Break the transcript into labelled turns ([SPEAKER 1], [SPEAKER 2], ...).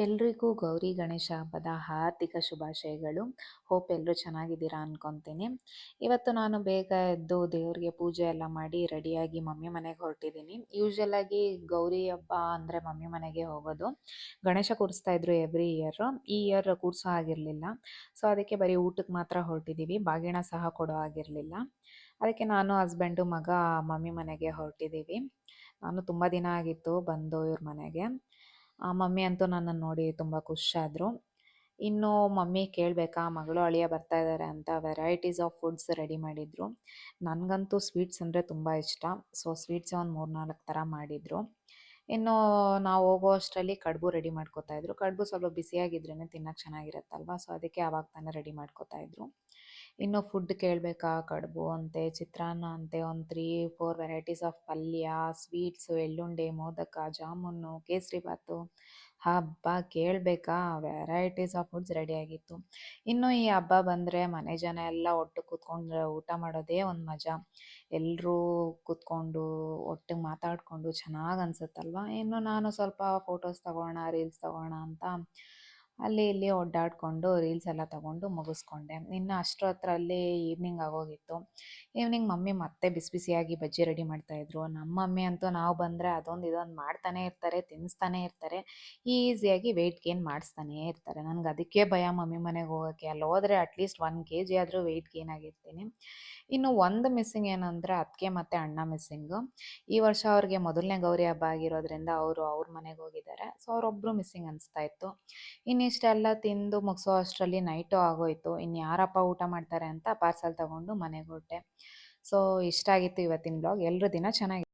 [SPEAKER 1] ಎಲ್ರಿಗೂ ಗೌರಿ ಗಣೇಶ ಹಬ್ಬದ ಹಾರ್ದಿಕ ಶುಭಾಶಯಗಳು. ಹೋಪ್ ಎಲ್ಲರೂ ಚೆನ್ನಾಗಿದ್ದೀರಾ ಅನ್ಕೊತೀನಿ. ಇವತ್ತು ನಾನು ಬೇಗ ಎದ್ದು ದೇವ್ರಿಗೆ ಪೂಜೆ ಎಲ್ಲ ಮಾಡಿ ರೆಡಿಯಾಗಿ ಮಮ್ಮಿ ಮನೆಗೆ ಹೊರಟಿದ್ದೀನಿ. ಯೂಶುವಲ್ ಆಗಿ ಗೌರಿ ಹಬ್ಬ ಅಂದರೆ ಮಮ್ಮಿ ಮನೆಗೆ ಹೋಗೋದು. ಗಣೇಶ ಕೂರಿಸ್ತಾ ಇದ್ರು ಎವ್ರಿ ಇಯರ್. ಈ ಇಯರ್ ಕೂರಿಸೋ ಆಗಿರಲಿಲ್ಲ. ಸೊ ಅದಕ್ಕೆ ಬರೀ ಊಟಕ್ಕೆ ಮಾತ್ರ ಹೊರಟಿದ್ದೀವಿ. ಬಾಗಿಣ ಸಹ ಕೊಡೋ ಆಗಿರಲಿಲ್ಲ. ಅದಕ್ಕೆ ನಾನು ಹಸ್ಬೆಂಡು ಮಗ ಮಮ್ಮಿ ಮನೆಗೆ ಹೊರಟಿದ್ದೀವಿ. ನಾನು ತುಂಬ ದಿನ ಆಗಿತ್ತು ಬಂದು ಇವ್ರ ಮನೆಗೆ. ಮಮ್ಮಿ ಅಂತೂ ನನ್ನನ್ನು ನೋಡಿ ತುಂಬ ಖುಷಿಯಾದರು. ಇನ್ನು ಮಮ್ಮಿ ಕೇಳಬೇಕಾ ಮಗಳು ಅಳಿಯ ಬರ್ತಾ ಇದ್ದಾರೆ ಅಂತ ವೆರೈಟೀಸ್ ಆಫ್ ಫುಡ್ಸ್ ರೆಡಿ ಮಾಡಿದರು. ನನಗಂತೂ ಸ್ವೀಟ್ಸ್ ಅಂದರೆ ತುಂಬ ಇಷ್ಟ. ಸೊ ಸ್ವೀಟ್ಸೇ ಒಂದು 3-4 ಥರ ಮಾಡಿದರು. ಇನ್ನು ನಾವು ಹೋಗೋ ಅಷ್ಟರಲ್ಲಿ ಕಡುಬು ರೆಡಿ ಮಾಡ್ಕೋತಾ ಇದ್ರು. ಕಡುಬು ಸ್ವಲ್ಪ ಬಿಸಿಯಾಗಿದ್ರೇ ತಿನ್ನೋಕೆ ಚೆನ್ನಾಗಿರುತ್ತಲ್ವ. ಸೊ ಅದಕ್ಕೆ ಆವಾಗ ತಾನೇ ರೆಡಿ ಮಾಡ್ಕೋತಾ ಇದ್ರು. ಇನ್ನು ಫುಡ್ ಕೇಳಬೇಕಾ ಕಡುಬು ಅಂತೆ, ಚಿತ್ರಾನ್ನ ಅಂತೆ, ಒಂದು 3-4 ವೆರೈಟೀಸ್ ಆಫ್ ಪಲ್ಯ, ಸ್ವೀಟ್ಸು, ಎಳ್ಳುಂಡೆ, ಮೋದಕ, ಜಾಮೂನು, ಕೇಸರಿ ಬಾತು, ಹಬ್ಬ ಕೇಳಬೇಕಾ ವೆರೈಟೀಸ್ ಆಫ್ ಫುಡ್ಸ್ ರೆಡಿಯಾಗಿತ್ತು. ಇನ್ನು ಈ ಹಬ್ಬ ಬಂದರೆ ಮನೆ ಜನ ಎಲ್ಲ ಒಟ್ಟು ಕೂತ್ಕೊಂಡು ಊಟ ಮಾಡೋದೇ ಒಂದು ಮಜಾ. ಎಲ್ಲರೂ ಕೂತ್ಕೊಂಡು ಒಟ್ಟಿಗೆ ಮಾತಾಡಿಕೊಂಡು ಚೆನ್ನಾಗಿ ಅನಿಸುತ್ತಲ್ವ. ಇನ್ನು ನಾನು ಸ್ವಲ್ಪ ಫೋಟೋಸ್ ತಗೋಣ, ರೀಲ್ಸ್ ತಗೋಣ ಅಂತ ಅಲ್ಲಿ ಇಲ್ಲಿ ಓಡಾಡಿಕೊಂಡು ರೀಲ್ಸ್ ಎಲ್ಲ ತಗೊಂಡು ಮುಗಿಸ್ಕೊಂಡೆ. ಇನ್ನು ಅಷ್ಟರೊತ್ತರಲ್ಲಿ ಈವ್ನಿಂಗ್ ಆಗೋಗಿತ್ತು. ಈವ್ನಿಂಗ್ ಮಮ್ಮಿ ಮತ್ತೆ ಬಿಸಿ ಬಿಸಿಯಾಗಿ ಬಜ್ಜಿ ರೆಡಿ ಮಾಡ್ತಾಯಿದ್ರು. ನಮ್ಮ ಮಮ್ಮಿ ಅಂತೂ ನಾವು ಬಂದರೆ ಅದೊಂದು ಇದೊಂದು ಮಾಡ್ತಾನೆ ಇರ್ತಾರೆ, ತಿನ್ನಿಸ್ತಾನೆ ಇರ್ತಾರೆ, ಈಸಿಯಾಗಿ ವೆಯ್ಟ್ ಗೇನ್ ಮಾಡಿಸ್ತಾನೇ ಇರ್ತಾರೆ. ನನಗೆ ಅದಕ್ಕೆ ಭಯ ಮಮ್ಮಿ ಮನೆಗೆ ಹೋಗೋಕ್ಕೆ. ಅಲ್ಲಿ ಹೋದರೆ ಅಟ್ಲೀಸ್ಟ್ 1 kg ಆದರೂ ವೆಯ್ಟ್ ಗೇನ್ ಆಗಿರ್ತೀನಿ. ಇನ್ನು ಒಂದು ಮಿಸ್ಸಿಂಗ್ ಏನಂದರೆ ಅತ್ತಿಗೆ ಮತ್ತು ಅಣ್ಣ ಮಿಸ್ಸಿಂಗು. ಈ ವರ್ಷ ಅವ್ರಿಗೆ ಮೊದಲನೇ ಗೌರಿ ಹಬ್ಬ ಆಗಿರೋದ್ರಿಂದ ಅವರು ಅವ್ರ ಮನೆಗೆ ಹೋಗಿದ್ದಾರೆ. ಸೊ ಅವರೊಬ್ಬರು ಮಿಸ್ಸಿಂಗ್ ಅನಿಸ್ತಾ ಇತ್ತು. ಇನ್ನಿಷ್ಟೆಲ್ಲ ತಿಂದು ಮುಗಿಸೋ ಅಷ್ಟರಲ್ಲಿ ನೈಟು ಆಗೋಯಿತು. ಇನ್ನು ಯಾರಪ್ಪ ಊಟ ಮಾಡ್ತಾರೆ ಅಂತ ಪಾರ್ಸಲ್ ತೊಗೊಂಡು ಮನೆಗೆ ಹೊರಟೆ. ಸೊ ಇಷ್ಟ ಆಗಿತ್ತು ಇವತ್ತಿನ ಬ್ಲಾಗ್. ಎಲ್ಲರೂ ದಿನ ಚೆನ್ನಾಗಿ